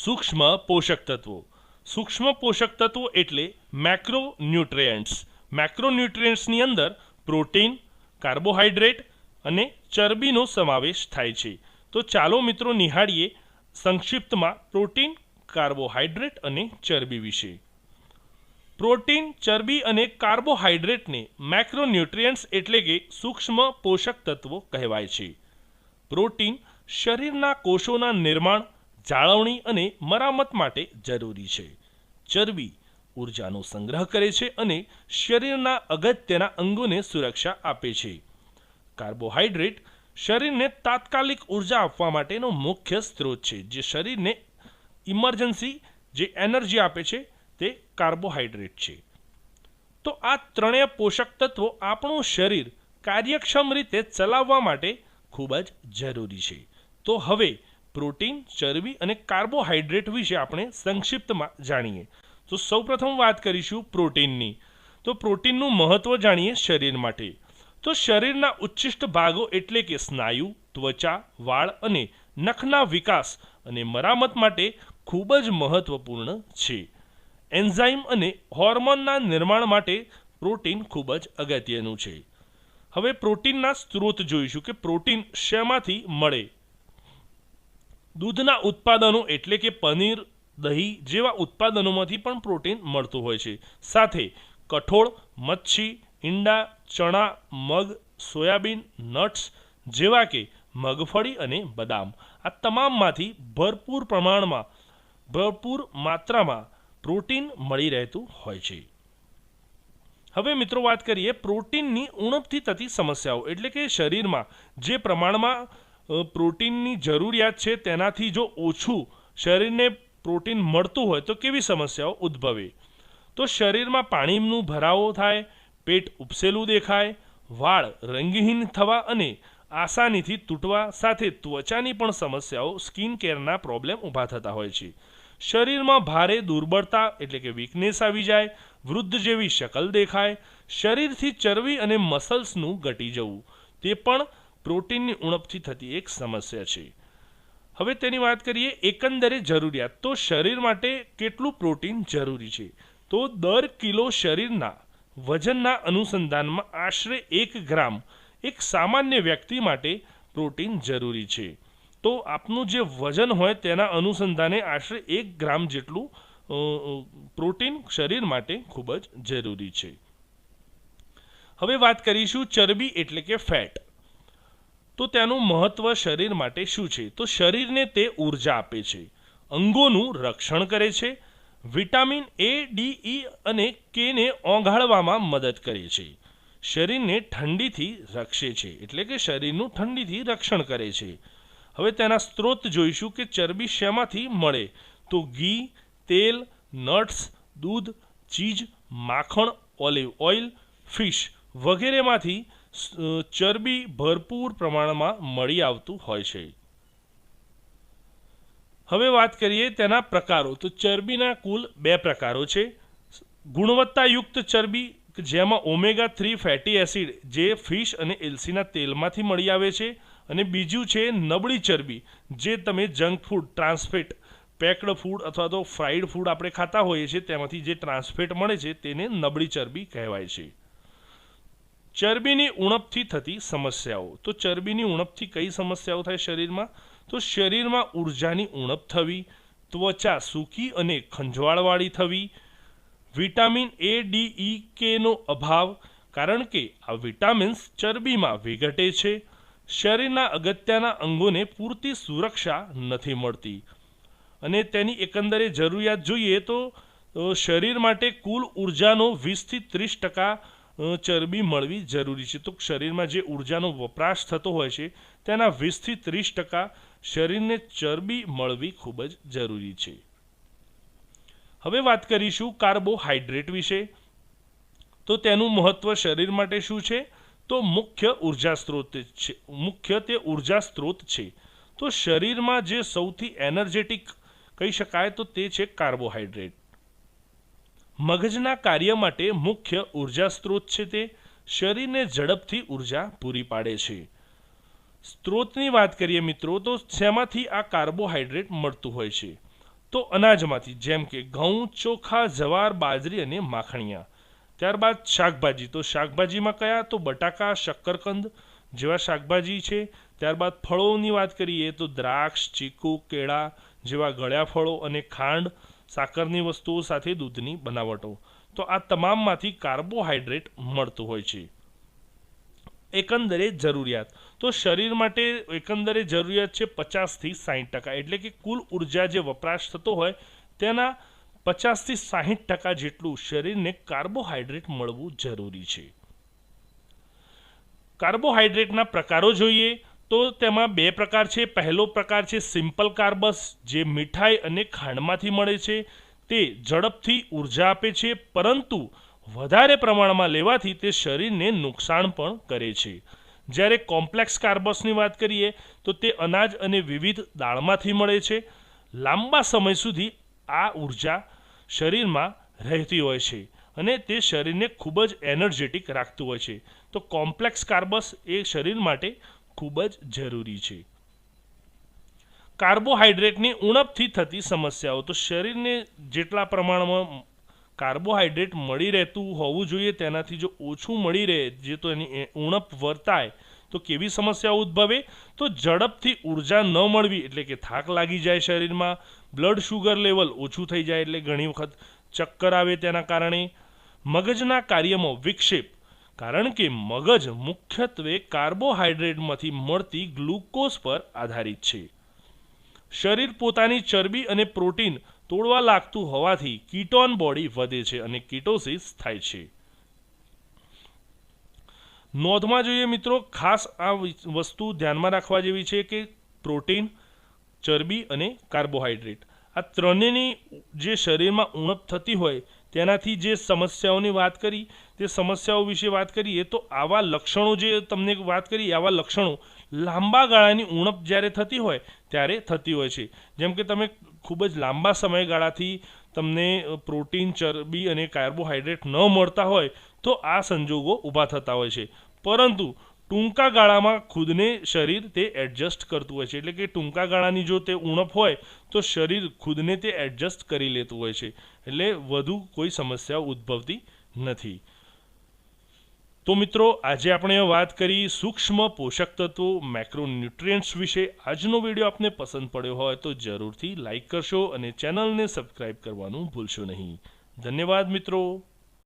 सूक्ष्म पोषक तत्वों। सूक्ष्म पोषक तत्वों एटले मैक्रोन्यूट्रिएंट्स। मैक्रोन्यूट्रिएंट्सनी अंदर प्रोटीन, कार्बोहाइड्रेट अने चरबीनो समावेश थाय छे। तो चालो मित्रों निहाळीए संक्षिप्तमां प्रोटीन, कार्बोहाइड्रेट अने चरबी विषे। प्रोटीन, चरबी अने कार्बोहाइड्रेट ने मैक्रोन्यूट्रिएंट्स एटले के सूक्ष्म पोषक तत्वों कहेवाय छे। प्रोटीन शरीरना कोषोना निर्माण, जाळवणी अने मरामत माटे जरूरी छे। चरबी ऊर्जानो संग्रह करे छे अने शरीरना अगत्यना अंगोने सुरक्षा आपे छे। कार्बोहाइड्रेट शरीरने तात्कालिक ऊर्जा आपवा माटेनो मुख्य स्त्रोत छे। जे शरीरने इमरजन्सी जे एनर्जी आपे छे ते कार्बोहाइड्रेट छे। तो आ त्रणेय पोषक तत्वों आपणुं शरीर कार्यक्षम रीते चलाववा माटे खूब ज जरूरी छे। तो हवे प्रोटीन, चरबी अने कार्बोहाइड्रेट विषे आपणे संक्षिप्तमां जाणीए। तो सौप्रथम वात करीशुं प्रोटीननी। तो प्रोटीननुं महत्व जाणीए शरीर माटे। तो शरीरना उच्चिष्ट भागो एटले के स्नायु, त्वचा, वाळ अने नखना विकास अने मरामत माटे खूब ज महत्वपूर्ण छे। एन्जाइम अने होर्मोनना निर्माण माटे प्रोटीन खूब ज अगत्यनुं छे। हवे प्रोटीनना स्त्रोत जोईशुं के प्रोटीन शेमांथी मळे। दूधना उत्पादनों एटले के पनीर, दही जेवा उत्पादनोमांथी पण प्रोटीन मळतुं होय छे। साथे कठोळ, मच्छी, ईंडा, चणा, मग, सोयाबीन, नट्स जेवा के मगफળી अने बदाम आ तमाममांथी भरपूर मात्रामां प्रोटीन मळी रहेतुं होय छे। हवे मित्रों बात करिए प्रोटीननी उणपथी थती समस्याओं एटले के शरीरमां जे प्रमाणमां प्रोटीननी जरूरियात छे तेनाथी जो ओछुं शरीरने प्रोटीन मळतुं होय तो केवी समस्याओं उद्भवे। तो शरीरमां पाणीनो भरावो थाय, पेट उपसेलुं देखाय, वाळ रंगहीन थवा अने आसानीथी तूटवा, साथे त्वचानी पण समस्याओं, स्किन केરના प्रोब्लेम ऊभा थता होय छे। शरीरमां भारे दुर्बळता एटले के वीकनेस आवी जाय, वृद्ध जेवी शकल देखाय, शरीरथी चरबी अने मसल्सनुं घटी जवुं ते पण प्रोटीननी उणपथी थती एक समस्या छे। हवे तेनी वात करीए एकंदरे जरूरियात। तो शरीर माटे केटલું प्रोटीन जरूरी छे। तो दर किलो शरीरना वजनना अनुसंधाનમાં आश्रे 1 ग्राम एक सामान्य व्यक्ति माटे प्रोटीन जरूरी छे। तो आपनु जे वजन होय तेना अनुसंधाने आश्रे 1 ग्राम जेटલું प्रोटीन शरीर माटे खूब ज जरूरी छे। हवे वात करीशुं चरबी एटले के फैट। तो तेनुं महत्व शरीर माटे शुं छे? तो शरीरने ते ऊर्जा आपे छे, अंगोनुं रक्षण करे छे, विटामिन ए, डी, ई अने के ने ओगाळवामां मदद करे छे, शरीरने ठंडीथी रक्षे छे एटले के शरीरनुं ठंडीथी रक्षण करे छे। हवे तेना स्त्रोत जोईशुं के चरबी शेमांथी मळे। तो घी, तेल, नट्स, दूध, चीज, माखण, ऑलिव ऑइल, फिश वगैरेमांथी चरबी भरपूर प्रमाणमां मळी आवतुं होय छे। हवे वात करीए तेना प्रकारो। तो चरबीना कुल 2 प्रकारो छे। गुणवत्तायुक्त चरबी जेमां ओमेगा 3 फैटी एसिड जे फिश अने एलसीना तेलमांथी मळी आवे छे, अने बीजुं छे नबળી चरबी जे तमे junk food, trans fat, packed food અથવા તો ફ્રાઈડ ફૂડ આપણે ખાતા હોઈએ છીએ તેમાંથી જે ટ્રાન્સફેટ મળે છે તેને નબળી ચરબી કહેવાય છે। ચરબીની ઉણપથી થતી સમસ્યાઓ। તો ચરબીની ઉણપથી કઈ સમસ્યાઓ થાય શરીરમાં? તો શરીરમાં ઊર્જાની ઉણપ થવી, ત્વચા સૂકી અને ખંજવાળવાળી થવી, વિટામિન એ, ડી, ई, के નો અભાવ કારણ કે આ વિટામિન્સ ચરબીમાં વિઘટે છે, શરીરના અગત્યના અંગોને પૂરતી સુરક્ષા નથી મળતી અને તેની એકંદરે જરૂરિયાત જોઈએ તો શરીર માટે કુલ ઊર્જાનો 20 થી 30% ચરબી મળવી જરૂરી છે। તો શરીરમાં જે ઊર્જાનો વપરાશ થતો હોય છે તેના 20 થી 30% શરીરને ચરબી મળવી ખૂબ જ જરૂરી છે। હવે વાત કરીશું કાર્બોહાઈડ્રેટ વિશે। તો તેનું મહત્વ શરીર માટે શું છે? તો મુખ્ય ઊર્જા સ્ત્રોત છે। તો શરીરમાં જે સૌથી એનર્જેટિક કહી શકાય તો તે છે કાર્બોહાઈડ્રેટ। મગજના કાર્ય માટે મુખ્ય ઊર્જા સ્ત્રોત છે તે શરીરને ઝડપથી ઊર્જા પૂરી પાડે છે। સ્ત્રોતની વાત કરીએ મિત્રો તો શેમાંથી આ કાર્બોહાઈડ્રેટ મળતું હોય છે? તો અનાજમાંથી જેમ કે ઘઉં, ચોખા, જવાર, બાજરી અને માખણિયા. ત્યારબાદ શાકભાજી, તો શાકભાજીમાં કયા? તો બટાકા, શક્કરકંદ જેવા શાકભાજી છે. ત્યારબાદ ફળોની વાત કરીએ તો દ્રાક્ષ, ચીકુ, કેળા જેવા ગળ્યા ફળો અને ખાંડ, સાકરની વસ્તુઓ સાથે દૂધની બનાવટો. તો આ તમામમાંથી કાર્બોહાઈડ્રેટ મળતું હોય છે. એકંદરે જરૂરિયાત, તો શરીર માટે એકંદરે જરૂરિયાત છે 50 થી 60%, એટલે કે કુલ ઉર્જા જે વપરાશ થતો હોય તેના 50 થી 60% જેટલું શરીરને કાર્બોહાઈડ્રેટ મળવું જરૂરી છે. કાર્બોહાઈડ્રેટના પ્રકારો જોઈએ તો તેમાં બે પ્રકાર છે. પહેલો પ્રકાર છે સિમ્પલ કાર્બસ, જે મીઠાઈ અને ખાંડમાંથી મળે છે. તે ઝડપથી ઉર્જા આપે છે, પરંતુ વધારે પ્રમાણમાં લેવાથી તે શરીરને નુકસાન પણ કરે છે. જ્યારે કોમ્પ્લેક્સ કાર્બસની વાત કરીએ તો તે અનાજ અને વિવિધ દાળમાંથી મળે છે. લાંબા સમય સુધી આ ઉર્જા શરીરમાં રહેતી હોય છે અને તે શરીરને ખૂબ જ એનર્જેટિક રાખતું હોય છે. તો કોમ્પ્લેક્સ કાર્બસ એ શરીર માટે ખૂબ જ જરૂરી છે. કાર્બોહાઈડ્રેટની ઉણપથી થતી સમસ્યાઓ, તો શરીરને જેટલા પ્રમાણમાં કાર્બોહાઈડ્રેટ મળી રહેતું હોવું જોઈએ તેનાથી જો ઓછું મળી રહે, જે તો એની ઉણપ વર્તાય તો કેવી સમસ્યાઓ ઉદ્ભવે? તો ઝડપથી ઉર્જા ન મળવી, એટલે કે થાક લાગી જાય શરીરમાં. બ્લડ શુગર લેવલ ઓછું થઈ જાય, એટલે ઘણી વખત ચક્કર આવે તેના કારણે. મગજના કાર્યમાં વિક્ષેપ, કારણ કે મગજ મુખ્યત્વે કાર્બોહાઈડ્રેટમાંથી મળતી ગ્લુકોઝ પર આધારિત છે. શરીર પોતાની ચરબી અને પ્રોટીન તોડવા લાગતું હોવાથી કીટોન બોડી વધે છે અને કીટોસિસ થાય છે. નોંધમાં જોઈએ મિત્રો, ખાસ આ વસ્તુ ધ્યાનમાં રાખવા જેવી છે કે પ્રોટીન, ચરબી અને કાર્બોહાઈડ્રેટ આ ત્રણેયની જે શરીરમાં ઉણપ થતી હોય તેનાથી જે સમસ્યાઓની વાત કરી તે સમસ્યાઓ વિશે વાત કરીએ તો આવા લક્ષણો જે તમને વાત કરી, આવા લક્ષણો લાંબા ગાળાની ઉણપ જ્યારે થતી હોય ત્યારે થતી હોય છે. જેમ કે તમે ખૂબ જ લાંબા સમયગાળાથી તમને પ્રોટીન, ચરબી અને કાર્બોહાઈડ્રેટ ન મળતા હોય તો આ સંજોગો ઊભા થતા હોય છે. પરંતુ ટૂંકા ગાળામાં ખુદને શરીર તે એડજસ્ટ કરતું હોય છે, એટલે કે ટૂંકા ગાળાની જો તે ઉણપ હોય તો શરીર ખુદને તે એડજસ્ટ કરી લેતું હોય છે, એટલે વધુ કોઈ સમસ્યા ઉદ્ભવતી નથી. તો મિત્રો, આજે આપણે વાત કરી સૂક્ષ્મ પોષક તત્વો, મેક્રોન્યુટ્રિયન્ટ્સ વિશે. આજનો વિડીયો આપને પસંદ પડ્યો હોય તો જરૂરથી લાઈક કરશો અને ચેનલને સબસ્ક્રાઈબ કરવાનું ભૂલશો નહીં. ધન્યવાદ મિત્રો.